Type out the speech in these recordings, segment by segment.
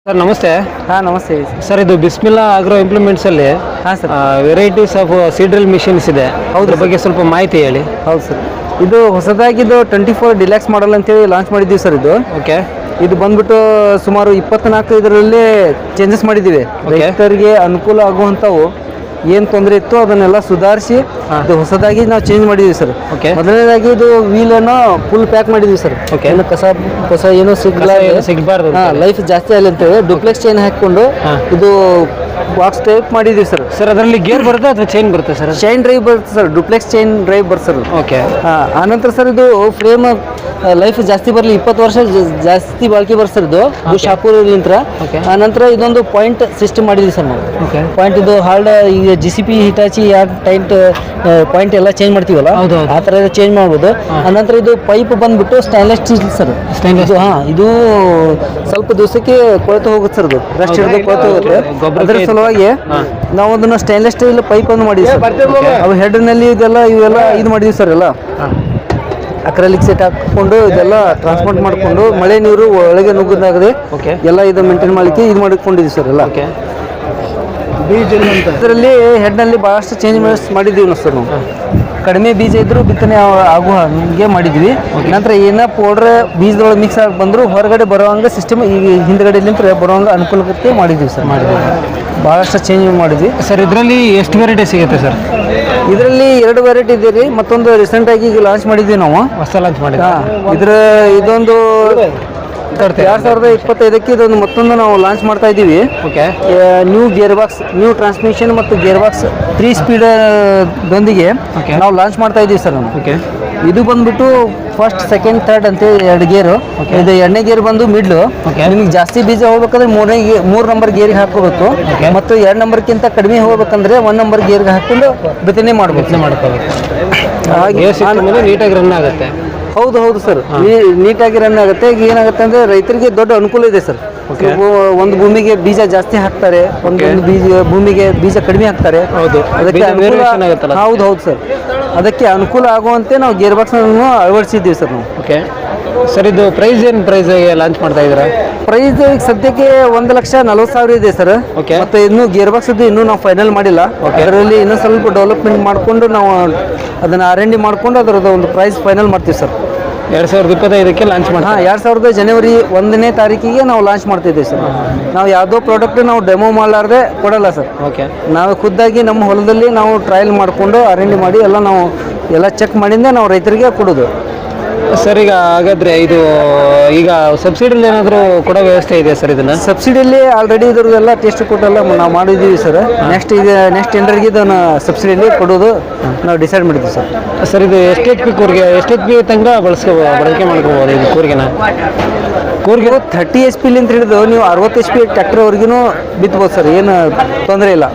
Sir ನಮಸ್ತೆ. ಹಾಂ ನಮಸ್ತೆ ಸರ್, ಇದು ಬಿಸ್ಮಿಲ್ಲಾ ಆಗ್ರೋ ಇಂಪ್ಲಿಮೆಂಟ್ಸ್ ಅಲ್ಲಿ ವೆರೈಟೀಸ್ ಆಫ್ ಸೀಡ್ರಿಲ್ ಮಿಷಿನ್ಸ್ ಇದೆ, ಅದ್ರ ಬಗ್ಗೆ ಸ್ವಲ್ಪ ಮಾಹಿತಿ ಹೇಳಿ. ಹೌದು ಸರ್, ಇದು ಹೊಸದಾಗಿದ್ದು 24 ಡಿಲ್ಯಾಕ್ಸ್ ಮಾಡಲ್ ಅಂತೇಳಿ ಲಾಂಚ್ ಮಾಡಿದ್ದೀವಿ ಸರ್. ಇದು ಓಕೆ. ಇದು ಬಂದ್ಬಿಟ್ಟು ಸುಮಾರು 24 ಇದರಲ್ಲಿ ಚೇಂಜಸ್ ಮಾಡಿದ್ದೀವಿ. ರೈತರಿಗೆ ಅನುಕೂಲ ಆಗುವಂಥವು ಏನು ತೊಂದರೆ ಇತ್ತು ಅದನ್ನೆಲ್ಲ ಸುಧಾರಿಸಿ ಇದು ಹೊಸದಾಗಿ ನಾವು ಚೇಂಜ್ ಮಾಡಿದ್ದೀವಿ ಸರ್. ಮೊದಲನೇದಾಗಿ ಇದು ವೀಲನ್ನು ಫುಲ್ ಪ್ಯಾಕ್ ಮಾಡಿದ್ದೀವಿ ಸರ್. ಏನು ಕಸ ಏನೋ ಸಿಗಬಾರ್ದು, ಲೈಫ್ ಜಾಸ್ತಿ ಆಗಲಿ ಅಂತೇಳಿ ಡುಪ್ಲೆಕ್ಸ್ ಚೈನ್ ಹಾಕಿಕೊಂಡು ಇದು ಬಾಕ್ಸ್ ಟೈಪ್ ಮಾಡಿದ್ದೀವಿ ಸರ್. ಸರ್ ಅದರಲ್ಲಿ ಗೇರ್ ಬರುತ್ತೆ ಅಥವಾ ಚೈನ್ ಬರುತ್ತೆ ಸರ್? ಚೈನ್ ಡ್ರೈವ್ ಬರುತ್ತೆ ಸರ್, ಡುಪ್ಲೆಕ್ಸ್ ಚೈನ್ ಡ್ರೈವ್ ಬರುತ್ತೆ ಸರ್. ಓಕೆ. ಆನಂತರ ಸರ್ ಇದು ಫ್ರೇಮ್ ಲೈಫ್ ಜಾಸ್ತಿ ಬರಲಿ, 20 ವರ್ಷ ಜಾಸ್ತಿ ಬಾಳಿಕೆ ಬರ್ತದೆ ಇದು ಶಾಪೂರ್ ನಂತರ. ಆನಂತರ ಇದೊಂದು ಪಾಯಿಂಟ್ ಸಿಸ್ಟಮ್ ಮಾಡಿದ್ವಿ ಸರ್ ನಾವು. ಪಾಯಿಂಟ್ ಇದು ಹಾರ್ಡ್ ಈಗ GCP ಹಿಟಾಚಿ ಯಾವ ಟೈಟ್ ಪಾಯಿಂಟ್ ಎಲ್ಲ ಚೇಂಜ್ ಮಾಡ್ತೀವಲ್ಲ ಆ ಥರ ಚೇಂಜ್ ಮಾಡ್ಬೋದು. ಆನಂತರ ಇದು ಪೈಪ್ ಬಂದ್ಬಿಟ್ಟು ಸ್ಟೈನ್ಲೆಸ್ ಸ್ಟೀಲ್ ಸರ್. ಇದು ಸ್ವಲ್ಪ ದಿವಸಕ್ಕೆ ಕೊಳೆತು ಹೋಗುತ್ತೆ ಸರ್. ಇದು ರೆಸ್ಟ್ ಹಿಡಿದು ಕೊಳೆತು ಹೋಗುತ್ತೆ. ಅದರ ಸಲುವಾಗಿ ನಾವು ಅದನ್ನು ಸ್ಟೈನ್ಲೆಸ್ ಸ್ಟೀಲ್ ಪೈಪ್ ಅನ್ನು ಮಾಡಿದ್ವಿ ಸರ್. ಅವು ಹೆಡ್ನಲ್ಲಿ ಇವೆಲ್ಲ ಇದು ಮಾಡಿದ್ವಿ ಸರ್. ಎಲ್ಲ ಅಕ್ರಲಿಕ್ ಸೆಟ್ ಹಾಕಿಕೊಂಡು ಇದೆಲ್ಲ ಟ್ರಾನ್ಸ್ಪೋರ್ಟ್ ಮಾಡಿಕೊಂಡು ಮಳೆ ನೀರು ಒಳಗೆ ನುಗ್ಗದಾಗದೆ ಎಲ್ಲ ಇದು ಮೇಂಟೈನ್ ಮಾಡಲಿಕ್ಕೆ ಇದು ಮಾಡಿಕೊಂಡಿದ್ದೀವಿ ಸರ್. ಎಲ್ಲ ಬೀಜ ಇದರಲ್ಲಿ ಹೆಡ್ನಲ್ಲಿ ಭಾಳಷ್ಟು ಚೇಂಜ್ ಮಾಡಿದ್ದೀವಿ ಸರ್. ನಾವು ಕಡಿಮೆ ಬೀಜ ಇದ್ದರೂ ಬಿತ್ತನೆ ಆಗುವ ಹಂಗೆ ಮಾಡಿದ್ವಿ. ನಂತರ ಏನೋ ಪೌಡ್ರ್ ಬೀಜದೊಳಗೆ ಮಿಕ್ಸ್ ಆಗಿ ಬಂದರೂ ಹೊರಗಡೆ ಬರೋವಂಗೆ ಸಿಸ್ಟಮ್ ಈಗ ಹಿಂದ್ಗಡೆಲಿಂತ ಬರೋವಂಗೆ ಅನುಕೂಲಕ್ಕೆ ಮಾಡಿದ್ವಿ ಸರ್. ಭಾಳಷ್ಟು ಚೇಂಜ್ ಮಾಡಿದ್ವಿ ಸರ್. ಇದರಲ್ಲಿ ಎಷ್ಟು ವೆರೈಟಿ ಸಿಗುತ್ತೆ ಸರ್? ಇದರಲ್ಲಿ 2 ವೆರೈಟಿ ಇದೆ ರೀ. ಮತ್ತೊಂದು ರೀಸೆಂಟಾಗಿ ಈಗ ಲಾಂಚ್ ಮಾಡಿದ್ವಿ ನಾವು, ಹೊಸ ಲಾಂಚ್ ಮಾಡಿ. ಇದೊಂದು 2025ಕ್ಕೆ ಇದೊಂದು ಮತ್ತೊಂದು ನಾವು ಲಾಂಚ್ ಮಾಡ್ತಾ ಇದ್ದೀವಿ. New gear box, new transmission ಮತ್ತು ಗೇರ್ ಬಾಕ್ಸ್ 3 ಸ್ಪೀಡ್ ದೊಂದಿಗೆ ನಾವು ಲಾಂಚ್ ಮಾಡ್ತಾ ಇದ್ದೀವಿ ಸರ್. ಇದು ಬಂದ್ಬಿಟ್ಟು ಫಸ್ಟ್, ಸೆಕೆಂಡ್, ಥರ್ಡ್ ಅಂತ 2 ಗೇರು. ಇದು 2ನೇ ಗೇರ್ ಬಂದು ಮಿಡ್ಲು. ನಿಮಗೆ ಜಾಸ್ತಿ ಬೀಜ ಹೋಗ್ಬೇಕಂದ್ರೆ 3 ನಂಬರ್ ಗೇರಿಗೆ ಹಾಕೋಬೇಕು. ಮತ್ತು 2 ನಂಬರ್ಗಿಂತ ಕಡಿಮೆ ಹೋಗ್ಬೇಕಂದ್ರೆ 1 ನಂಬರ್ ಗೇರ್ಗೆ ಹಾಕೊಂಡು ಬಿತ್ತನೆ ಮಾಡ್ಬೇಕು. ನೀಟಾಗಿ ರನ್ ಆಗುತ್ತೆ. ಹೌದು ಸರ್, ನೀಟಾಗಿ ರನ್ ಆಗುತ್ತೆ. ಈಗ ಏನಾಗುತ್ತೆ ಅಂದರೆ ರೈತರಿಗೆ ದೊಡ್ಡ ಅನುಕೂಲ ಇದೆ ಸರ್. ಒಂದು ಭೂಮಿಗೆ ಬೀಜ ಜಾಸ್ತಿ ಹಾಕ್ತಾರೆ, ಒಂದೊಂದು ಭೂಮಿಗೆ ಬೀಜ ಕಡಿಮೆ ಹಾಕ್ತಾರೆ. ಅದಕ್ಕೆ ಹೌದು ಸರ್, ಅದಕ್ಕೆ ಅನುಕೂಲ ಆಗುವಂತೆ ನಾವು ಗೇರ್ ಬಾಕ್ಸ್ ಅನ್ನು ಅಳವಡಿಸಿದ್ದೀವಿ ಸರ್ ನಾವು. ಓಕೆ ಸರ್, ಇದು ಪ್ರೈಸ್ ಏನು ಪ್ರೈಸ್ ಲಾಂಚ್ ಮಾಡ್ತಾ ಇದ್ದೀರಾ? ಪ್ರೈಸ್ ಈಗ ಸದ್ಯಕ್ಕೆ 1,40,000 ಇದೆ ಸರ್. ಮತ್ತೆ ಇನ್ನೂ ಗೇರ್ ಬಾಕ್ಸ್ ಇನ್ನೂ ನಾವು ಫೈನಲ್ ಮಾಡಿಲ್ಲ. ಅದರಲ್ಲಿ ಇನ್ನೂ ಸ್ವಲ್ಪ ಡೆವಲಪ್ಮೆಂಟ್ ಮಾಡಿಕೊಂಡು ನಾವು ಅದನ್ನು R&D ಮಾಡಿಕೊಂಡು ಅದರದ್ದು ಒಂದು ಪ್ರೈಸ್ ಫೈನಲ್ ಮಾಡ್ತೀವಿ ಸರ್. 2025ಕ್ಕೆ ಲಾಂಚ್ ಮಾಡಿ. 2000 ಜನವರಿ 1ನೇ ತಾರೀಕಿಗೆ ನಾವು ಲಾಂಚ್ ಮಾಡ್ತಿದ್ದೀವಿ ಸರ್. ನಾವು ಯಾವುದೋ ಪ್ರಾಡಕ್ಟ್ ನಾವು ಡೆಮೋ ಮಾಡಲಾರ್ದೆ ಕೊಡಲ್ಲ ಸರ್. ನಾವು ಖುದ್ದಾಗಿ ನಮ್ಮ ಹೊಲದಲ್ಲಿ ನಾವು ಟ್ರಯಲ್ ಮಾಡಿಕೊಂಡು R&D ಮಾಡಿ ಎಲ್ಲ ಚೆಕ್ ಮಾಡಿಂದ ನಾವು ರೈತರಿಗೆ ಕೊಡೋದು ಸರ್. ಈಗ ಹಾಗಾದ್ರೆ ಇದು ಈಗ ಸಬ್ಸಿಡಿಲಿ ಏನಾದರೂ ಕೊಡೋ ವ್ಯವಸ್ಥೆ ಇದೆ ಸರ್? ಇದನ್ನ ಸಬ್ಸಿಡಿಯಲ್ಲಿ ಆಲ್ರೆಡಿ ಇದ್ರದ್ದೆಲ್ಲ ಟೆಸ್ಟ್ ಕೊಟ್ಟೆಲ್ಲ ನಾವು ಮಾಡಿದ್ದೀವಿ ಸರ್. ನೆಕ್ಸ್ಟ್ ಟೆಂಡರ್ಗೆ ಇದನ್ನು ಸಬ್ಸಿಡಿಯಲ್ಲಿ ಕೊಡೋದು ನಾವು ಡಿಸೈಡ್ ಮಾಡಿದ್ವಿ ಸರ್. ಸರ್, ಇದು ಎಷ್ಟು HP ಕೂರಿಗೆ, ಎಷ್ಟು HP ತನಕ ಬಳಕೆ ಮಾಡ್ಕೋಬೋದು ಇದು ಕೂರಿಗೆನ? ಕೂರಿಗೆ 30 HP ಅಂತ ಹಿಡಿದು ನೀವು 60 HP ಟ್ರ್ಯಾಕ್ಟರ್ವರೆಗೂ ಬಿತ್ಬೋದು ಸರ್. ಏನು ತೊಂದರೆ ಇಲ್ಲ.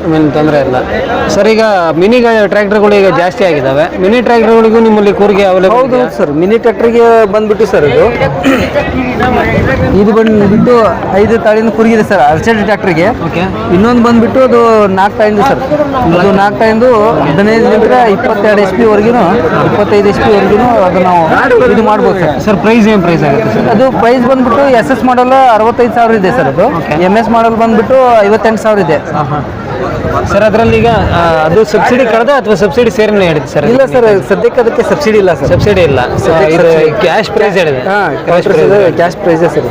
ಸರ್, ಈಗ ಮಿನಿ ಟ್ರ್ಯಾಕ್ಟರ್ಗಳು ಈಗ ಜಾಸ್ತಿ ಆಗಿದ್ದಾವೆ. ಮಿನಿ ಟ್ರ್ಯಾಕ್ಟರ್ಗಳಿಗೂ ನಿಮ್ಮಲ್ಲಿ ಕೂರಿಗೆ ಅವೈಲೇಬಲ್? ಹೌದು ಸರ್, ಮಿನಿ ಟ್ರ್ಯಾಕ್ಟರ್ಗೆ ಬಂದ್ಬಿಟ್ಟು ಸರ್ ಇದು ಬಂದ್ಬಿಟ್ಟು 5 ತಾಳಿನ ಕೂರಿಗಿದೆ ಸರ್ ಅರ್ಚೆಡ್ ಟ್ರ್ಯಾಕ್ಟರ್ಗೆ. ಇನ್ನೊಂದು ಬಂದ್ಬಿಟ್ಟು ಅದು 4 ತಾಳಿಂದು ಸರ್. ಅದು 4 ತಾಳಿಂದು 15ರಿಂದ 22 HP ವರೆಗೂ 25 HP ವರೆಗೂ ಅದು ನಾವು ಇದು ಮಾಡ್ಬೋದು ಸರ್. ಸರ್, ಪ್ರೈಸ್ ಏನು ಪ್ರೈಸ್ ಆಗುತ್ತೆ ಸರ್? ಅದು ಪ್ರೈಸ್ ಬಂದ್ಬಿಟ್ಟು SS ಮಾಡಲ್ 65,000 ಇದೆ ಸರ್. ಅದು MS ಮಾಡಲ್ ಬಂದ್ಬಿಟ್ಟು 58,000 ಇದೆ ಸರ್. ಅದರಲ್ಲಿ ಈಗ ಅದು ಸಬ್ಸಿಡಿ ಕಳೆದ ಅಥವಾ ಸಬ್ಸಿಡಿ ಸೇರಿನೇ ಹೇಳಿದೆ ಸರ್? ಇಲ್ಲ ಸರ್, ಸದ್ಯಕ್ಕೆ ಅದಕ್ಕೆ ಸಬ್ಸಿಡಿ ಇಲ್ಲ ಸರ್. ಸಬ್ಸಿಡಿ ಇಲ್ಲ, ಕ್ಯಾಶ್ ಪ್ರೈಸ್ ಹೇಳಿದೆ. Cash prize sir.